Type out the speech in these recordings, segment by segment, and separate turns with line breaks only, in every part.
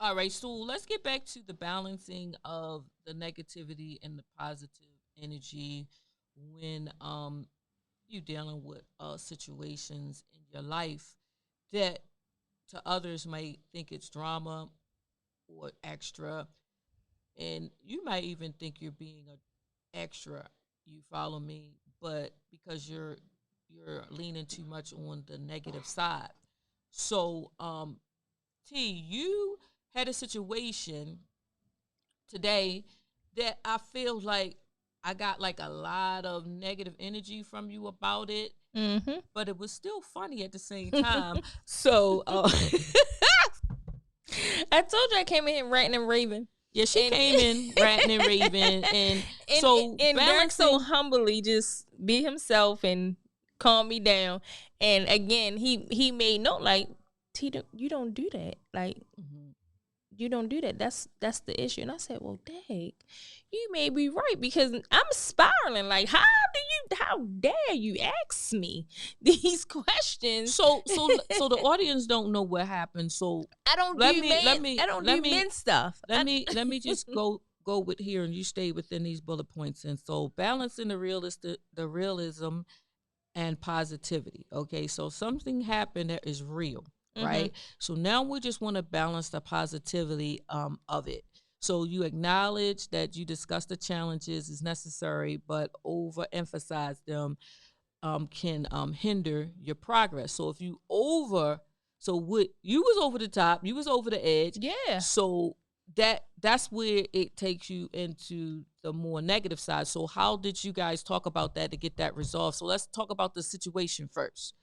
All right, so let's get back to the balancing of the negativity and the positive energy when you dealing with situations in your life that to others might think it's drama or extra, and you might even think you're being a extra. You follow me, but because you're leaning too much on the negative side. So, T, you had a situation today that I feel like I got like a lot of negative energy from you about it,
Mm-hmm.
but it was still funny at the same time. So,
I told you I came in here ranting and raving.
yeah, she
And
came in ranting and raving, and
and
so
and Derek so
balancing.
humbly just be himself and calm me down. And again, he made note like, T, you don't do that. Like,
Mhm.
you don't do that. That's the issue. And I said, well, dang, you may be right because I'm spiraling. Like, how dare you ask me these questions?
So the audience don't know what happened. So
I don't
let
do
me let
men.
me
I don't
let
do
me
men stuff.
let me just go with here, and you stay within these bullet points. And so balancing the realism and positivity. Okay, so something happened that is real,
Mm-hmm.
right? So now we just want to balance the positivity of it. So you acknowledge that you discuss the challenges is necessary, but overemphasize them can hinder your progress. So if you so what you was over the top, you was over the edge.
Yeah.
So that's where it takes you into the more negative side. So how did you guys talk about that to get that resolved? So let's talk about the situation first.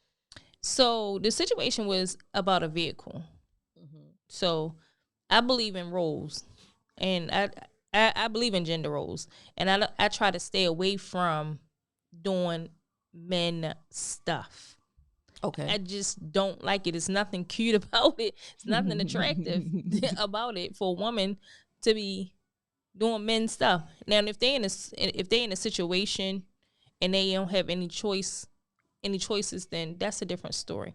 So the situation was about a vehicle.
Mm-hmm.
So I believe in roles, and I believe in gender roles, and I try to stay away from doing men stuff.
Okay.
I just don't like it. It's nothing cute about it. It's nothing attractive about it for a woman to be doing men stuff. Now, if they in a situation and they don't have any choices, then that's a different story.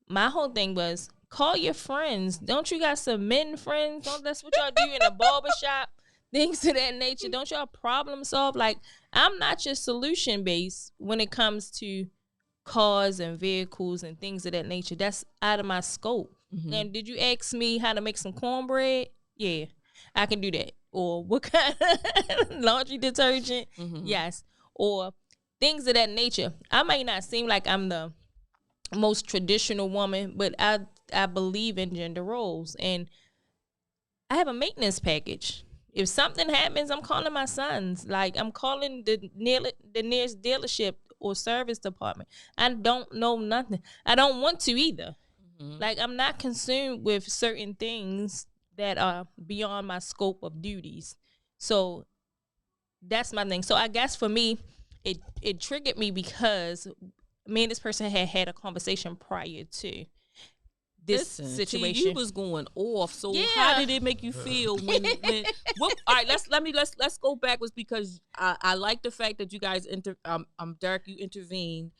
My whole thing was call your friends. Don't you got some men friends? Don't that's what y'all do in a barbershop? Things of that nature. Don't y'all problem solve? Like, I'm not just solution based when it comes to cars and vehicles and things of that nature. That's out of my scope.
Mm-hmm.
Now, did you ask me how to make some cornbread? Yeah, I can do that. Or what kind of laundry detergent?
Mm-hmm.
Yes. Or things of that nature. I might not seem like I'm the most traditional woman, but I believe in gender roles, and I have a maintenance package. If something happens, I'm calling my sons. Like, I'm calling the nearest dealership or service department. I don't know nothing. I don't want to either.
Mm-hmm.
Like, I'm not consumed with certain things that are beyond my scope of duties. So that's my thing. So I guess for me, it triggered me because me and this person had a conversation prior to this
Listen, T, you
situation.
was going off. So how
Yeah.
did it make you feel when what all right, let's go backwards because I like the fact that you guys Derek, you intervened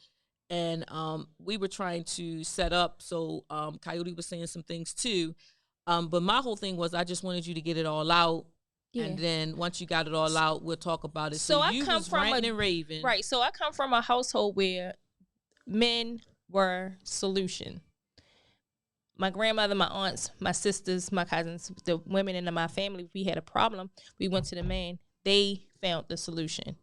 and we were trying to set up so Coyote was saying some things too. But my whole thing was I just wanted you to get it all out.
Yeah.
And then once you got it all out, we'll talk about it. So
So I
you
come
was
from
ranting and raving.
right. So I come from a household where men were solution. My grandmother, my aunts, my sisters, my cousins, the women in my family, if we had a problem, we went to the man. They found the solution,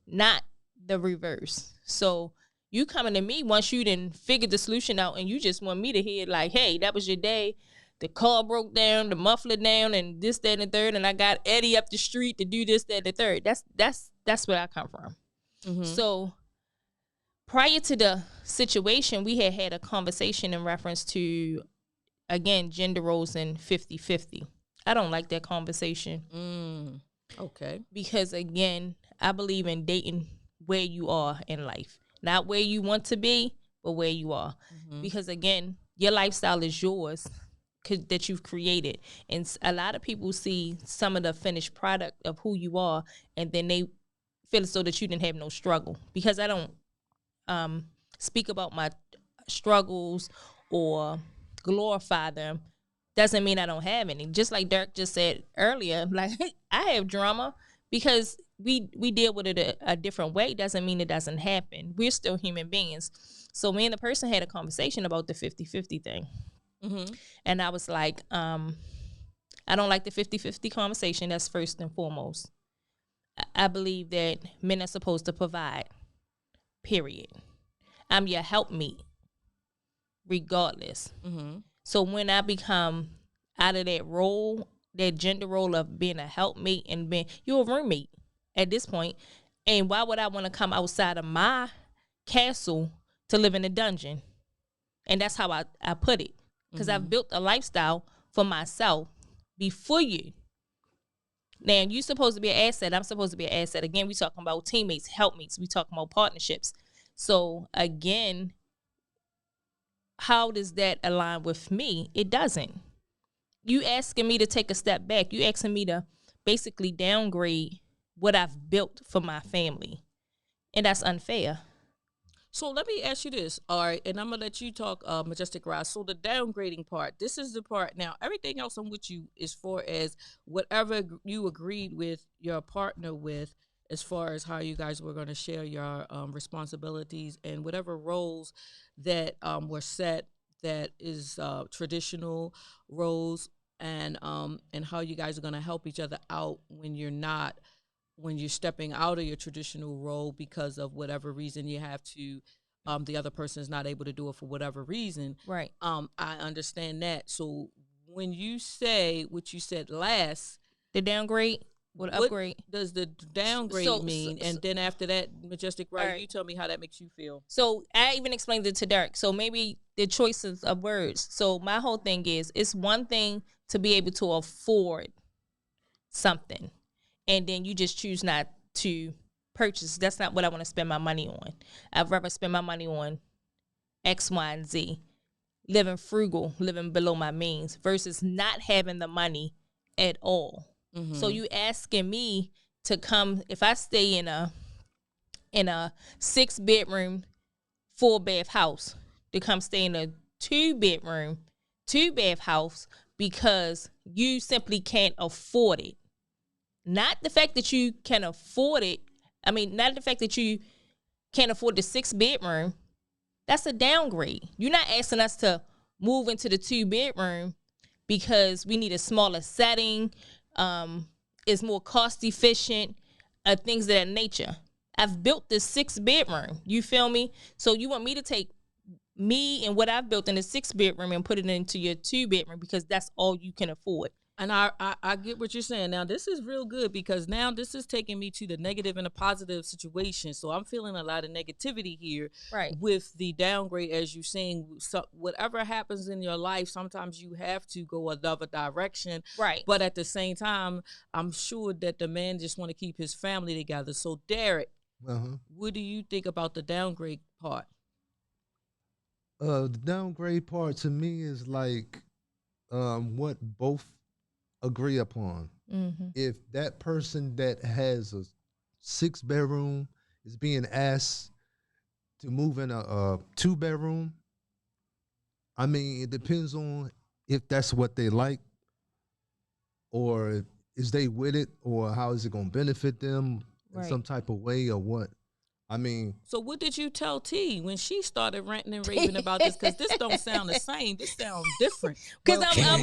not the reverse. So you coming to me once you didn't figure the solution out and you just want me to hear like, hey, that was your day. The car broke down, the muffler down, and this, that, and the third, and I got Eddie up the street to do this, that, and the third. That's where I come from.
Mm-hmm.
So prior to the situation, we had a conversation in reference to, again, gender roles and 50-50. I don't like that conversation.
Okay.
Because, again, I believe in dating where you are in life. Not where you want to be, but where you are.
Mm-hmm.
Because, again, your lifestyle is yours that you've created. And a lot of people see some of the finished product of who you are, and then they feel as though that you didn't have no struggle. Because I don't speak about my struggles or glorify them. doesn't mean I don't have any. Just like Dirk just said earlier, like I have drama because we deal with it a different way. Doesn't mean it doesn't happen. We're still human beings. So me and the person had a conversation about the 50-50 thing.
Mm-hmm.
And I was like, I don't like the 50-50 conversation. That's first and foremost. I believe that men are supposed to provide, period. I'm your helpmeet, regardless.
Mm-hmm.
So when I become out of that role, that gender role of being a helpmate and being, you're a roommate at this point. And why would I want to come outside of my castle to live in a dungeon? And that's how I put it. Because I've built a lifestyle for myself before you. Now, you're supposed to be an asset. I'm supposed to be an asset. Again, we talking about teammates, helpmates. We talking about partnerships. So, again, how does that align with me? It doesn't. You asking me to take a step back. You asking me to basically downgrade what I've built for my family. And that's unfair.
So let me ask you this, all right, and I'm gonna let you talk, Majestic Ra. So the downgrading part, this is the part. Now, everything else I'm with you as far as whatever you agreed with your partner with, as far as how you guys were going to share your responsibilities and whatever roles that were set, that is traditional roles, and how you guys are going to help each other out when you're stepping out of your traditional role because of whatever reason you have to, the other person is not able to do it for whatever reason.
Right.
I understand that. So when you say what you said last,
the downgrade, what upgrade
does the downgrade mean? And then after that, Majestic Ra, you tell me how that makes you feel.
So I even explained it to Dirk. So maybe the choices of words. So my whole thing is, it's one thing to be able to afford something, and then you just choose not to purchase. That's not what I want to spend my money on. I'd rather spend my money on X, Y, and Z. Living frugal, living below my means, versus not having the money at all. Mm-hmm. So you asking me to come, if I stay in a 6-bedroom, 4-bath house, to come stay in a 2-bedroom, 2-bath house because you simply can't afford it. Not the fact that you can afford it. I mean, not the fact that you can't afford the 6-bedroom. That's a downgrade. You're not asking us to move into the 2-bedroom because we need a smaller setting. It's more cost efficient, things of that nature. I've built this 6-bedroom. You feel me? So you want me to take me and what I've built in the 6-bedroom and put it into your 2-bedroom because that's all you can afford.
And I get what you're saying. Now, this is real good because now this is taking me to the negative and a positive situation. So I'm feeling a lot of negativity here,
right,
with the downgrade, as you're saying. So whatever happens in your life, sometimes you have to go another direction.
Right.
But at the same time, I'm sure that the man just want to keep his family together. So, Derek, what do you think about the downgrade part?
The downgrade part to me is like what both agree upon. Mm-hmm. If that person that has a 6-bedroom is being asked to move in a 2-bedroom, I mean, it depends on if that's what they like, or is they with it, or how is it going to benefit them in some type of way, or what. I mean,
so what did you tell T when she started ranting and raving about this? Because this don't sound the same. This sounds different.
Because I'm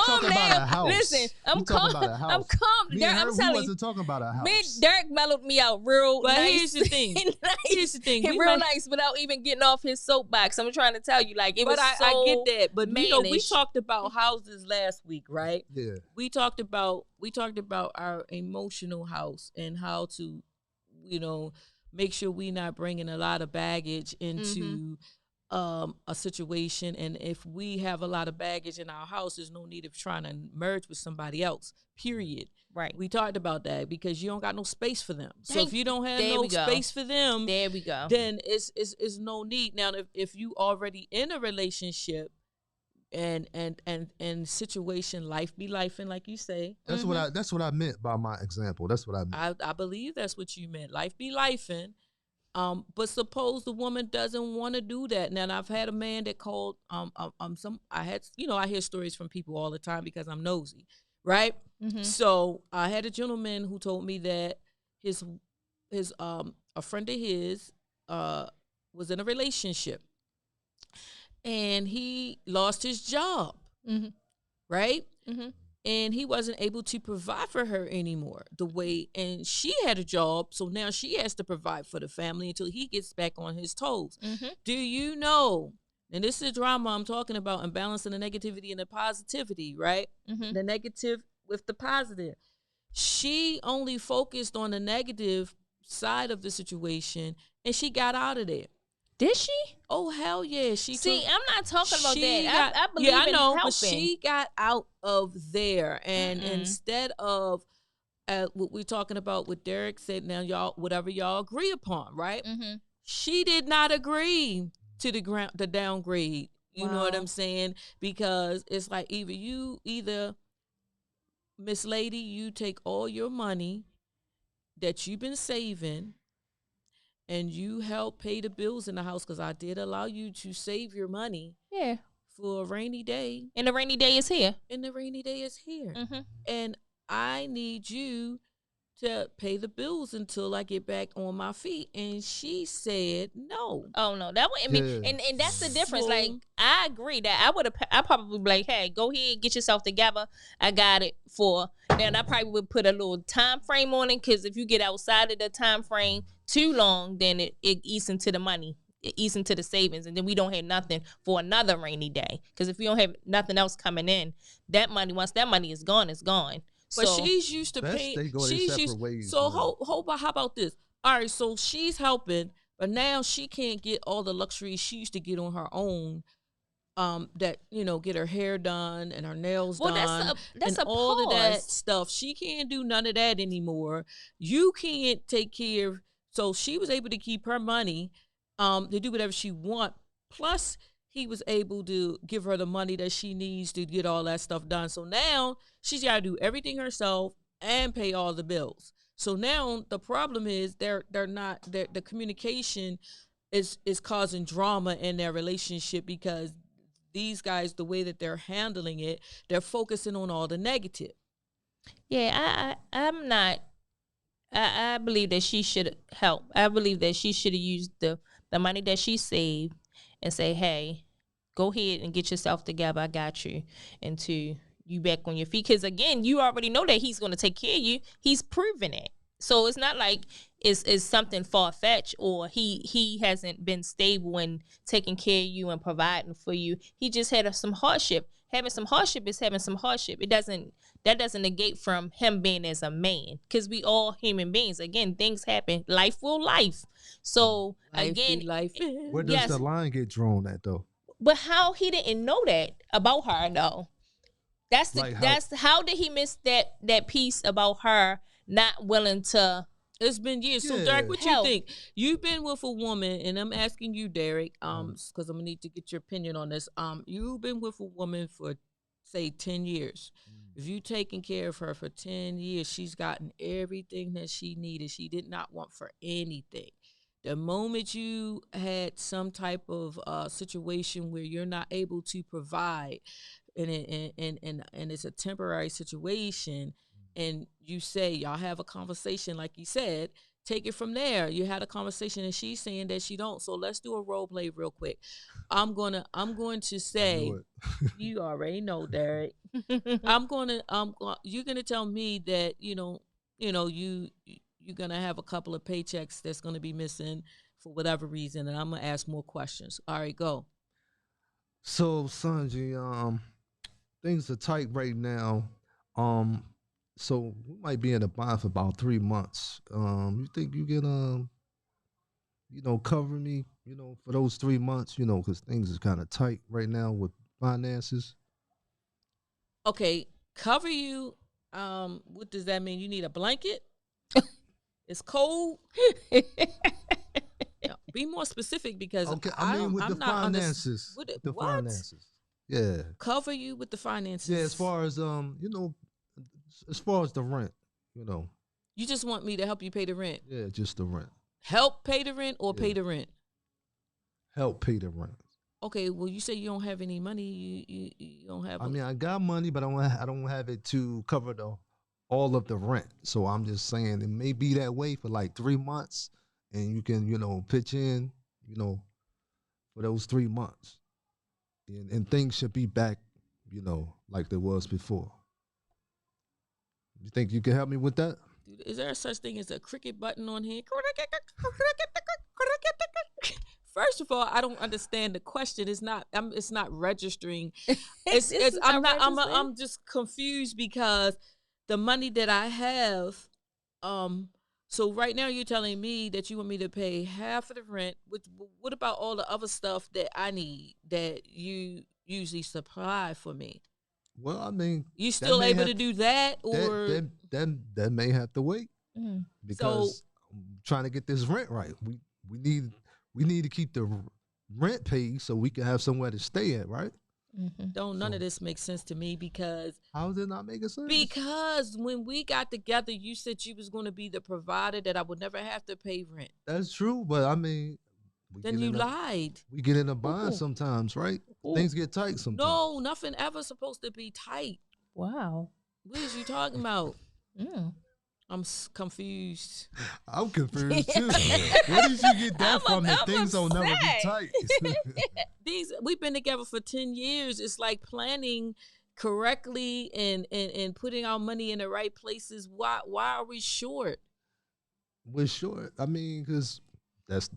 calm now. Listen, I'm calm. I'm calm.
Me and her, we wasn't talking about a house.
Me and Derek mellowed me out real nice.
But here's the thing. Here's the thing.
Real nice without even getting off his soapbox. I'm trying to tell you, like, it was so
I get that. But
mannish.
you know, we talked about houses last week, right?
Yeah.
We talked about our emotional house and how to, make sure we not bringing a lot of baggage into a situation. And if we have a lot of baggage in our house, there's no need of trying to merge with somebody else, period.
Right.
We talked about that because you don't got no space for them. So if you don't have no space for them,
there we go.
Then it's no need. Now, if you already in a relationship, and situation, life be lifing, like you say.
That's what I meant by my example. That's what I meant.
I believe that's what you meant. Life be lifing, But suppose the woman doesn't want to do that. Now, I've had a man that called. I hear stories from people all the time because I'm nosy, right?
Mm-hmm.
So I had a gentleman who told me that his a friend of his was in a relationship, and he lost his job,
Mm-hmm.
right?
Mm-hmm.
And he wasn't able to provide for her anymore and she had a job, so now she has to provide for the family until he gets back on his toes.
Mm-hmm.
Do you know, and this is the drama I'm talking about, and balancing the negativity and the positivity, right?
Mm-hmm.
The negative with the positive. She only focused on the negative side of the situation, and she got out of there.
Did she?
Oh, hell yeah.
I'm not talking about
she
that.
got,
I believe
I
in
know,
helping.
but she got out of there. And
Mm-mm.
instead of what we're talking about, what Derek said, now y'all, whatever y'all agree upon, right?
Mm-hmm.
She did not agree to the downgrade. You know what
Wow.
I'm saying? Because it's like either Miss Lady, you take all your money that you've been saving and you help pay the bills in the house, because I did allow you to save your money
Yeah.
for a rainy day.
And the rainy day is here.
And the rainy day is here.
Mm-hmm.
And I need you to pay the bills until I get back on my feet. And she said no.
Oh no, that wouldn't be. And that's the difference. Like, I agree that I probably be like, hey, go ahead, get yourself together. I got it for. Then I probably would put a little time frame on it, because if you get outside of the time frame too long, then it eats into the money. It eats into the savings, and then we don't have nothing for another rainy day. Because if we don't have nothing else coming in, that money, once that money is gone, it's gone.
But she's used to pay. She's used. So how about this? All right, so she's helping, but now she can't get all the luxuries she used to get on her own. That get her hair done and her nails done,
that's
and all of that stuff. She can't do none of that anymore. You can't take care of. So she was able to keep her money, to do whatever she want. Plus, he was able to give her the money that she needs to get all that stuff done. So now she's got to do everything herself and pay all the bills. So now the problem is the communication is causing drama in their relationship, because these guys, the way that they're handling it, they're focusing on all the negative.
Yeah, I'm not. I believe that she should help. I believe that she should have used the money that she saved and say, hey, go ahead and get yourself together. I got you. Until you back on your feet. Because, again, you already know that he's going to take care of you. He's proven it. So it's not like it's something far-fetched, or he hasn't been stable in taking care of you and providing for you. He just had some hardship. Having some hardship is having some hardship. That doesn't negate from him being as a man, because we all human beings. Again, things happen. Life will life. So
life.
Where does the line get drawn at, though?
But how he didn't know that about her, though? That's how did he miss that piece about her not willing to?
It's been years. So, Derek, what you think? You've been with a woman, and I'm asking you, Derek, because I'm gonna need to get your opinion on this. You've been with a woman for, say, 10 years. If you taking care of her for 10 years, she's gotten everything that she needed. She did not want for anything. The moment you had some type of situation where you're not able to provide, and it's a temporary situation, and you say, y'all have a conversation, like you said, take it from there. You had a conversation, and she's saying that she don't. So let's do a role play real quick. I'm going to say, you already know, Derek. you're gonna tell me that you're gonna have a couple of paychecks that's gonna be missing for whatever reason, and I'm gonna ask more questions. All right, go.
So, Sonji, things are tight right now. So we might be in a bind for about 3 months. You think you can, cover me, for those 3 months, because things is kind of tight right now with finances.
Okay, cover you. What does that mean? You need a blanket? It's cold. Be more specific, because
with the finances. The finances. Yeah.
Cover you with the finances.
Yeah, as far as as far as the rent,
You just want me to help you pay the rent.
Yeah, just the rent.
help pay the rent or pay the rent?
Help pay the rent.
Okay, well, you say you don't have any money. You don't have.
I mean, I got money, but I don't have it to cover all of the rent. So I'm just saying it may be that way for like 3 months, and you can pitch in for those 3 months, and things should be back like there was before. You think you can help me with that?
Dude, is there a such thing as a cricket button on here? First of all, I don't understand the question. It's not registering. I'm just confused because the money that I have. So right now you're telling me that you want me to pay half of the rent. What about all the other stuff that I need that you usually supply for me?
Well, I mean,
you still able to do that, or
that may have to wait because I'm trying to get this rent right. We need to keep the rent paid so we can have somewhere to stay at, right?
Mm-hmm. None of this makes sense to me because
how does it not make sense?
Because when we got together, you said you was going to be the provider, that I would never have to pay rent.
That's true, but I mean,
then you lied.
We get in a bind sometimes, right? Things get tight sometimes.
No, nothing ever supposed to be tight.
Wow.
What is you talking about? I'm confused.
I'm confused too. Where did you get that from? That things will never be tight.
We've been together for 10 years. It's like planning correctly and putting our money in the right places. Why are we short?
We're short. I mean, because that's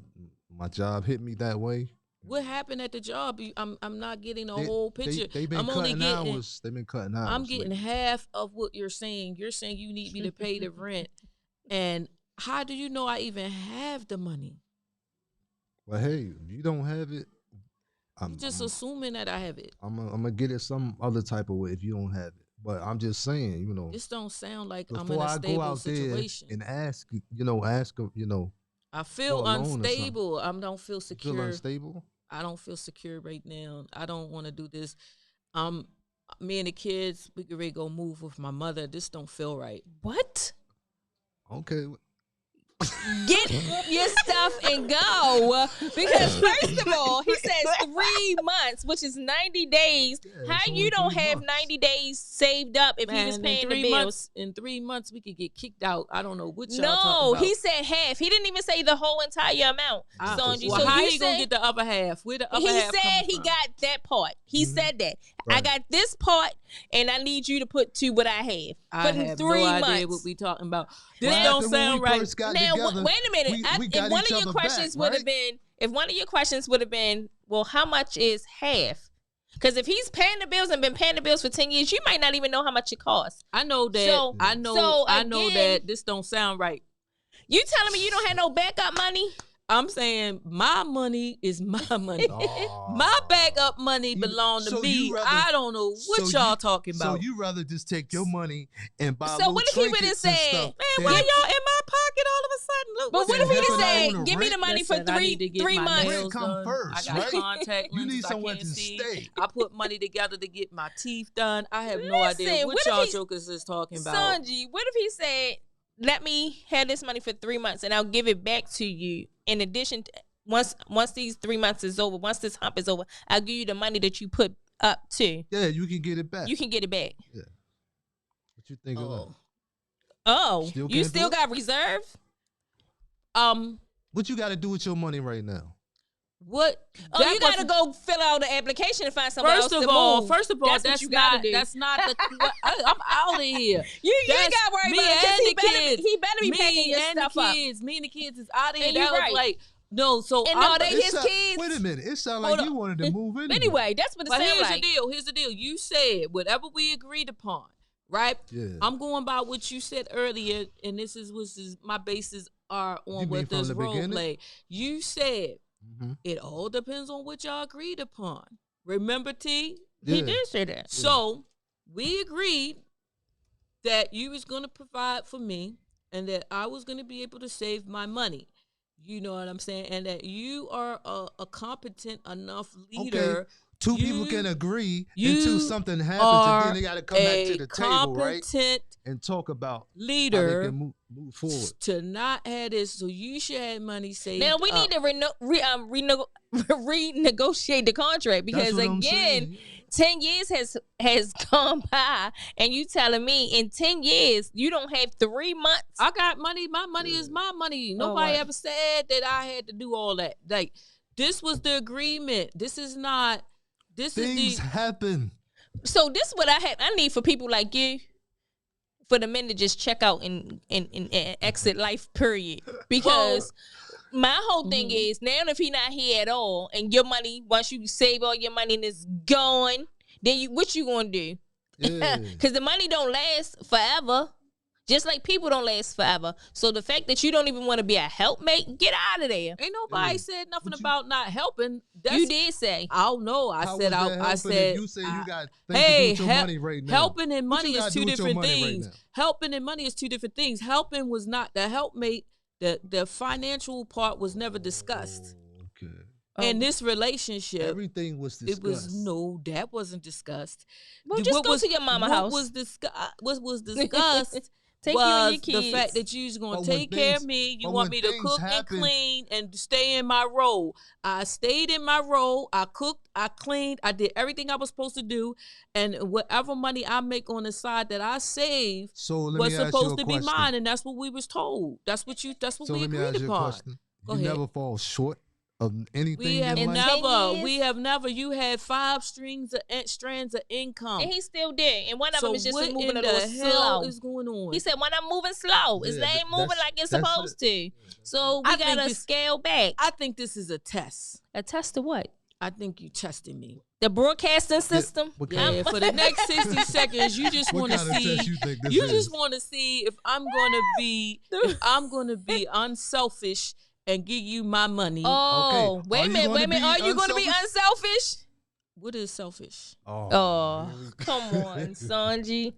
my job hit me that way.
What happened at the job? I'm not getting a whole picture.
They've been cutting hours. They've been cutting hours.
I'm getting half of what you're saying. You're saying you need me to pay the rent. And how do you know I even have the money?
Well, hey, if you don't have it,
I'm just assuming that I have it.
I'm gonna get it some other type of way if you don't have it. But I'm just saying,
this don't sound like I'm in
before
a
I
stable
go out
situation.
there and ask,
I feel unstable. I don't feel secure.
You feel unstable?
I don't feel secure right now. I don't want to do this. Me and the kids, we could really go move with my mother. This don't feel right.
What?
Okay.
Get your stuff and go. Because first of all, he says 3 months, which is 90 days. Yeah, how you don't have 90 days saved up if he was paying the bills?
In 3 months, we could get kicked out. I don't know what y'all
talking
about.
No, he said half. He didn't even say the whole entire amount. Sonji.
Well, so how he gonna get the other half? Where the other half?
He said he got that part. He said that. Right. I got this part, and I need you to put to what I have.
I have 3 months. Idea what we talking about. This don't sound right.
Now, wait a minute. If one of your questions would have been, well, how much is half? Because if he's paying the bills and been paying the bills for 10 years, you might not even know how much it costs.
I know that. I know that this don't sound right.
You telling me you don't have no backup money?
I'm saying my money is my money. My backup money belong to me. I don't know what y'all talking about.
So you rather just take your money and buy
so what if he would have said,
man, why y'all in my pocket all of a sudden? Look,
but what if he would say, give me the money for 3 months?
Rent come first,
I got contact lenses.
You need somewhere to stay.
I put money together to get my teeth done. I have no idea what y'all jokers is talking about.
Sonji, what if he said, let me have this money for 3 months and I'll give it back to you. In addition to, once these 3 months is over, once this hump is over, I'll give you the money that you put up to.
Yeah, you can get it back.
You can get it back.
Yeah. What you think of that?
Oh, you still got reserve?
What you got to do with your money right now?
What?
Oh, you got to go fill out the application and find somebody else to move.
First of all, that's not the. I'm out of here.
You ain't got to worry about it. He better be packing your stuff up.
Me and the kids is out of here. That was like. No, so
they his kids.
Wait a minute. It sounded like you wanted to move in.
Anyway, that's what it sounded like.
Here's the deal. You said whatever we agreed upon, right?
Yeah.
I'm going by what you said earlier, and this is my bases are on what this role play. You said it all depends on what y'all agreed upon. Remember, T?
Yeah. He did say that.
So we agreed that you was going to provide for me, and that I was going to be able to save my money. You know what I'm saying? And that you are a competent enough leader.
Okay. Two people can agree until something happens, and then they got to come back to the table, right? And talk about
leader
how they can move forward.
To not have this, so you should have money saved.
Now we need to renegotiate the contract, because again, 10 years has gone by, and you telling me in 10 years you don't have 3 months.
I got money. My money is my money. Nobody ever said that I had to do all that. Like, this was the agreement. This is not. Things
happen.
So this is what I need for people like you, for the men to just check out and exit life, period. Because my whole thing is, now if he not here at all, and your money, once you save all your money and it's gone, then what you gonna do? Because the money don't last forever. Just like people don't last forever. So the fact that you don't even want to be a helpmate, get out of there.
Ain't nobody said nothing about not helping.
You did say.
I don't know. I said
you say you got things to do with your money right now.
Helping and money is two different things. Helping and money is two different things. Helping was not the helpmate. The financial part was never discussed.
Okay.
In this relationship,
everything was discussed.
That wasn't discussed.
Well, just go to your mama house.
What was discussed
Take
was
you and your kids.
The fact that you was going to take care of me. You want me to cook and clean and stay in my role. I stayed in my role. I cooked, I cleaned, I did everything I was supposed to do. And whatever money I make on the side that I save was supposed to be mine. And that's what we was told. That's what we agreed upon.
So let me ask you a question. You never fall short of anything
we have never. You had 5 strands of income,
and he's still there. And one of them is just moving a little slow.
What is going on?
He said, "When I'm moving slow, it ain't moving like it's supposed to." So we gotta scale back.
I think this is a test.
A test to what?
I think you testing me.
The broadcasting system.
For the next 60 seconds, you just want to see. You just want to see if I'm going to be unselfish and give you my money.
Oh, okay. Wait a minute. Are you going to be unselfish?
What is selfish?
Oh, come on, Sonji.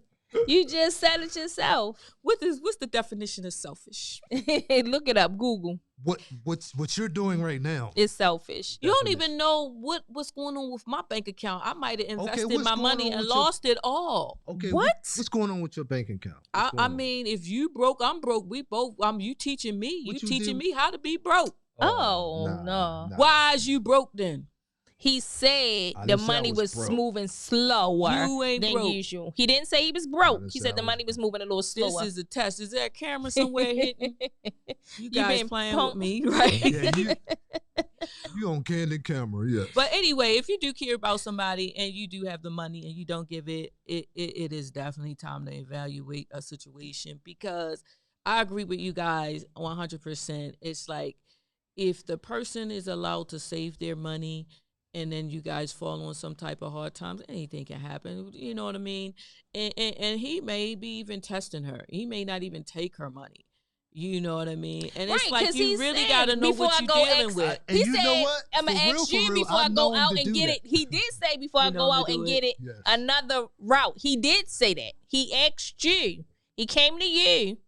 You just said it yourself.
What's the definition of selfish?
Look it up. Google.
What you're doing right now
is selfish.
You don't even know what's going on with my bank account. I might have invested my money and lost it all.
Okay, what's going on with your bank account?
I mean, if you broke, I'm broke. We both. You teaching me. You teaching me how to be broke.
No.
Nah.
Why is you broke then?
He said the money was moving slower than usual. He didn't say he was broke. He said the money was moving a little slower.
This is a test. Is there a camera somewhere hitting? You guys playing with me, right?
Yeah, you on candid camera, yeah.
But anyway, if you do care about somebody and you do have the money and you don't give it is definitely time to evaluate a situation, because I agree with you guys 100%. It's like, if the person is allowed to save their money, and then you guys fall on some type of hard times, anything can happen. You know what I mean? And he may be even testing her. He may not even take her money. You know what I mean? And it's like, you really got to know what you're dealing with.
He said, I'm going to ask you before I go out and get it. He did say before I go out and get it, another route. He did say that. He asked you. He came to you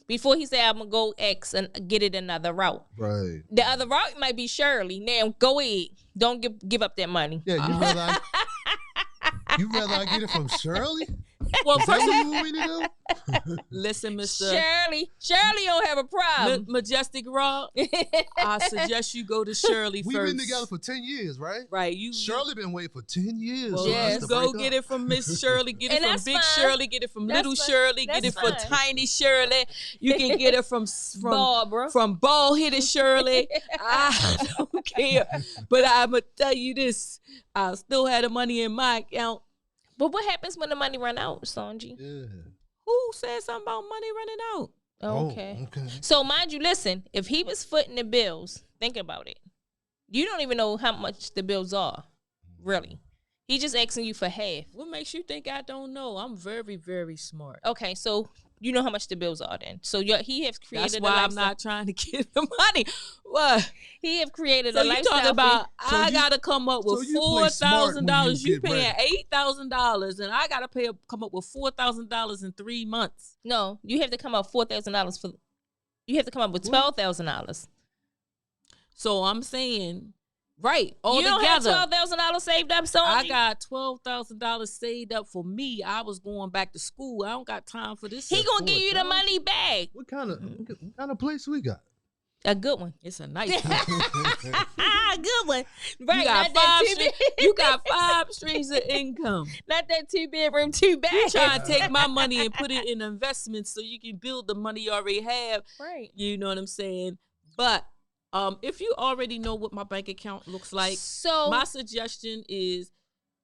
before he said, I'm going to go X and get it another route.
Right.
The other route might be Shirley. Now, go ahead. Don't give up that money.
Yeah, you rather I get it from Shirley?
Well,
first of all,
listen, Mr.
Shirley don't have a problem.
Majestic Ra, I suggest you go to Shirley first.
We've been together for 10 years, right?
Right.
Shirley been waiting for 10 years.
Well, yes. Go get it from Miss Shirley. Get it from Big Shirley. Get it from Little Shirley. Get it from Tiny Shirley. You can get it from
Barbara.
From bald-headed Shirley. I don't care. But I'm going to tell you this. I still had the money in my account.
But what happens when the money run out, Sonji?
Yeah.
Who said something about money running out?
Okay. So mind you, listen, if he was footing the bills, think about it. You don't even know how much the bills are, really. He just asking you for half.
What makes you think I don't know? I'm very, very smart.
Okay, so you know how much the bills are then. So he has created.
That's why I'm not trying to get the money. What?
He have created a lifestyle.
So you talking about I gotta come up with $4,000. You paying $8,000, and I gotta come up with $4,000 in 3 months.
No, you have to come up $4,000 for. You have to come up with $12,000.
So I'm saying, right, all
You don't have
together.
$12,000 saved up, Sonji?
I got $12,000 saved up for me. I was going back to school. I don't got time for this.
He gonna give you the money back.
What kind of place we got?
A good one.
It's a nice one.
A good one. Right.
You got 5 streams of income.
Not that 2-bedroom, 2-bath.
You trying to take my money and put it in investments so you can build the money you already have.
Right.
You know what I'm saying? But if you already know what my bank account looks like,
so
my suggestion is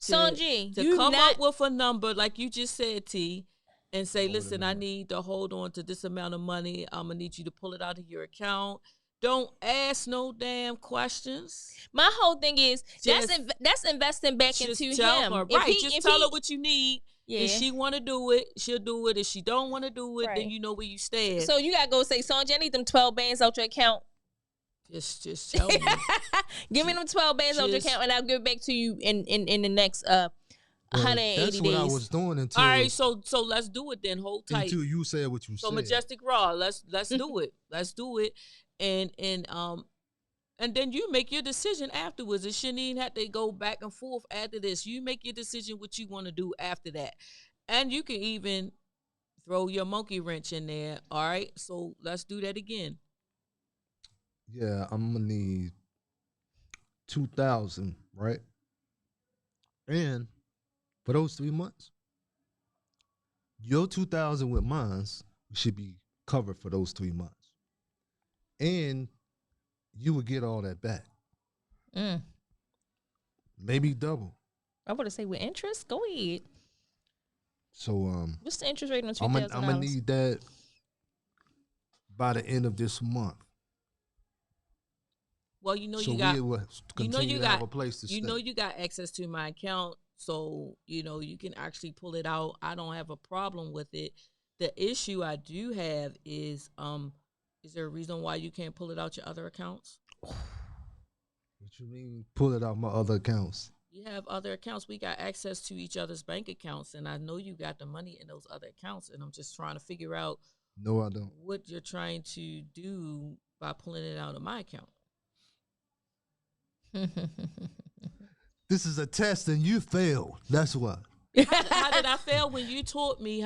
Sonji,
to come up with a number like you just said, T, and say, listen, I need to hold on to this amount of money. I'm going to need you to pull it out of your account. Don't ask no damn questions.
My whole thing is that's investing back into him.
Right. Just tell her what you need.
Yeah.
If she want to do it, she'll do it. If she don't want to do it, then you know where you stand.
So you got to go say, Sonji, I need them 12 bands out your account.
Just tell me.
Give me them 12 bands out your account, and I'll give it back to you in the next 180
that's
days.
What I was doing until.
All right, so let's do it then. Hold tight.
Until you said what you said.
So Majestic Ra, let's do it. Let's do it, and then you make your decision afterwards. It shouldn't even have to go back and forth after this. You make your decision what you want to do after that, and you can even throw your monkey wrench in there. All right, so let's do that again.
Yeah, I'm gonna need 2,000, right? And for those 3 months, your 2,000 with mine should be covered for those 3 months, and you would get all that back. Maybe double.
I want to say with interest. Go ahead.
So
what's the interest rate on $2,000?
I'm gonna need that by the end of this month.
Well, you know,
so
you got
have a place to stay.
You know, you got access to my account, so you know you can actually pull it out. I don't have a problem with it. The issue I do have is there a reason why you can't pull it out your other accounts?
What you mean, pull it out my other accounts?
You have other accounts. We got access to each other's bank accounts, and I know you got the money in those other accounts, and I'm just trying to figure out.
No, I don't.
What you're trying to do by pulling it out of my account.
This is a test and you failed. That's why.
How did I fail? When you taught me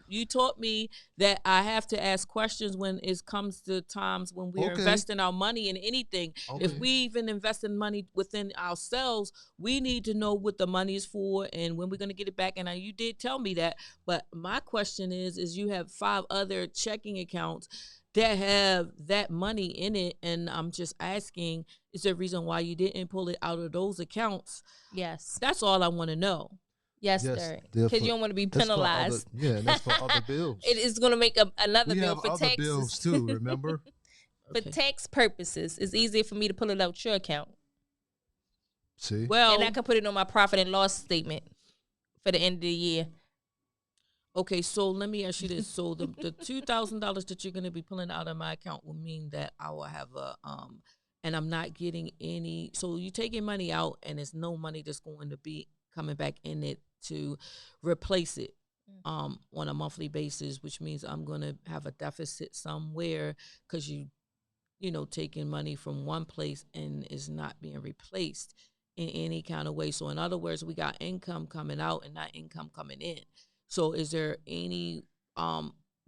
you taught me that I have to ask questions when it comes to times when we're investing our money in anything. If we even invest in money within ourselves, we need to know what the money is for and when we're going to get it back. And you did tell me that. But my question is you have 5 other checking accounts that have that money in it, and I'm just asking, is there a reason why you didn't pull it out of those accounts?
Yes.
That's all I want to know.
Yes, sir. Because you don't want to be penalized.
That's for other bills.
It is going to make another bill for taxes.
We have other bills too, remember?
For tax purposes, it's easier for me to pull it out your account.
See?
Well, and I can put it on my profit and loss statement for the end of the year.
Okay, so let me ask you this. So the $2,000 that you're going to be pulling out of my account will mean that I will have and I'm not getting any. So you're taking money out and there's no money that's going to be coming back in it to replace it on a monthly basis, which means I'm going to have a deficit somewhere because you know, taking money from one place and is not being replaced in any kind of way. So in other words, we got income coming out and not income coming in. So is there any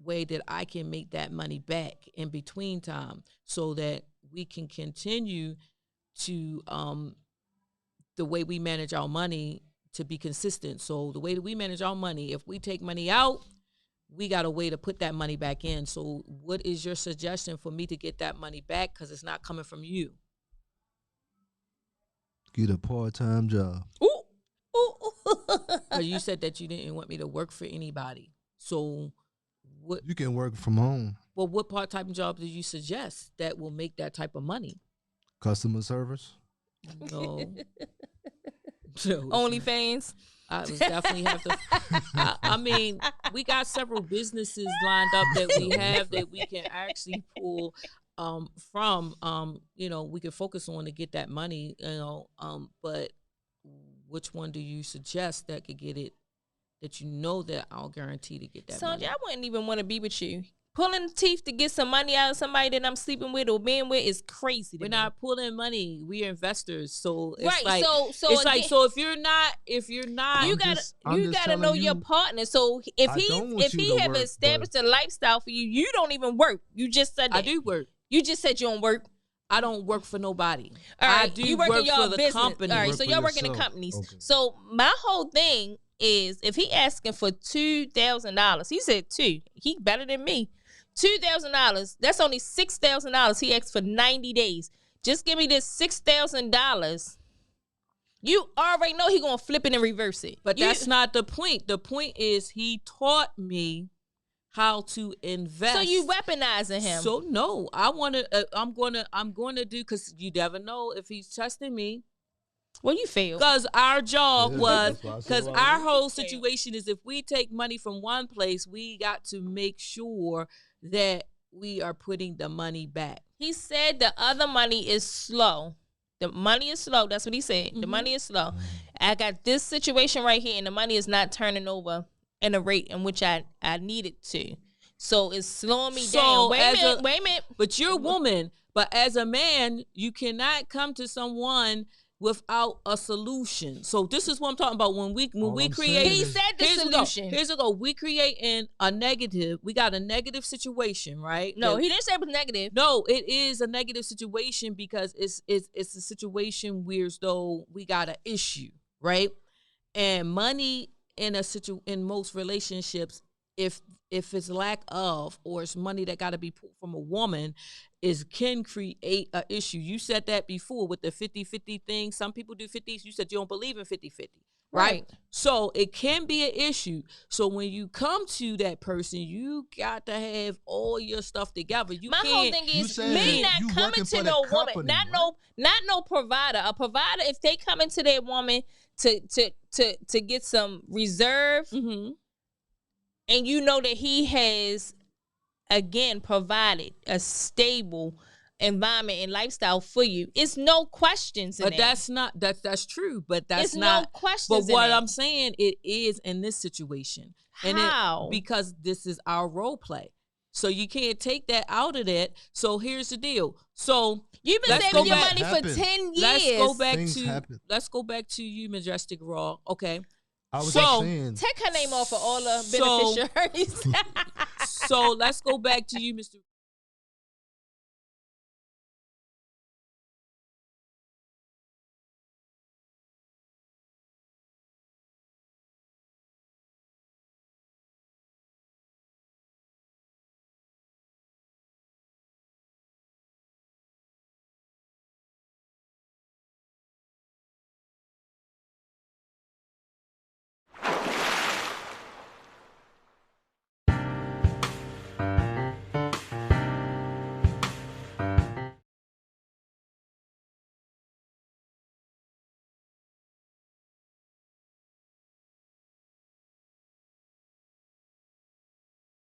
way that I can make that money back in between time so that we can continue to the way we manage our money to be consistent? So the way that we manage our money, if we take money out, we got a way to put that money back in. So what is your suggestion for me to get that money back because it's not coming from you?
Get a part-time job.
Ooh.
You said that you didn't want me to work for anybody. So what?
You can work from home.
Well, what part-time job do you suggest that will make that type of money?
Customer service?
No.
OnlyFans?
I was definitely have to. I mean, we got several businesses lined up that we have that we can actually pull from. You know, we can focus on to get that money. You know, but which one do you suggest that could get it? That you know that I'll guarantee to get that money.
Sonji, I wouldn't even want to be with you Pulling teeth to get some money out of somebody that I'm sleeping with or being with is crazy.
We're not pulling money. We are investors. So it's
right.
like,
so
it's
again,
like, so if you're not,
you gotta know your partner. So if he have established a lifestyle for you, you don't even work. You just said that.
I do work.
You just said you don't work.
I don't work for nobody.
All right.
I do
you
work
in your
for the
business.
company.
All right, so y'all working in companies. Okay. So my whole thing is, if he asking for $2,000, he said two. He better than me. $2,000. That's only $6,000. He asked for 90 days. Just give me this $6,000. You already know he gonna flip it and reverse it.
But that's not the point. The point is he taught me how to invest.
So you weaponizing him.
So no, I'm gonna do, because you never know if he's trusting me.
Well, you failed.
Because our job because our whole situation is, if we take money from one place, we got to make sure that we are putting the money back.
He said the other money is slow. The money is slow. That's what he said. The money is slow. I got this situation right here, and the money is not turning over in a rate in which I need it to. So it's slowing me down. Wait a minute.
But you're a woman. But as a man, you cannot come to someone without a solution. So this is what I'm talking about. When we create,
he said the solution.
Here's a go. We creating a negative. We got a negative situation, right?
No, he didn't say it was negative.
No, it is a negative situation, because it's a situation where as though we got an issue, right? And money in most relationships, if it's lack of, or it's money that got to be pulled from a woman, can create an issue. You said that before with the 50-50 thing. Some people do 50s. You said you don't believe in 50-50. Right? So it can be an issue. So when you come to that person, you got to have all your stuff together.
My whole thing is, men not coming to no woman, not no provider. A provider, if they come into their woman to get some reserve, and you know that he has, again, provided a stable environment and lifestyle for you, it's no questions in
but
it.
That's true, but that's
it's
not
no questions.
But what I'm saying, it is in this situation.
How?
Because this is our role play. So you can't take that out of that. So here's the deal. So
you've been saving your money for 10 years.
Let's go back to you, Majestic Ra. Okay.
I was saying,
take her name off of all the beneficiaries.
So let's go back to you, Mr.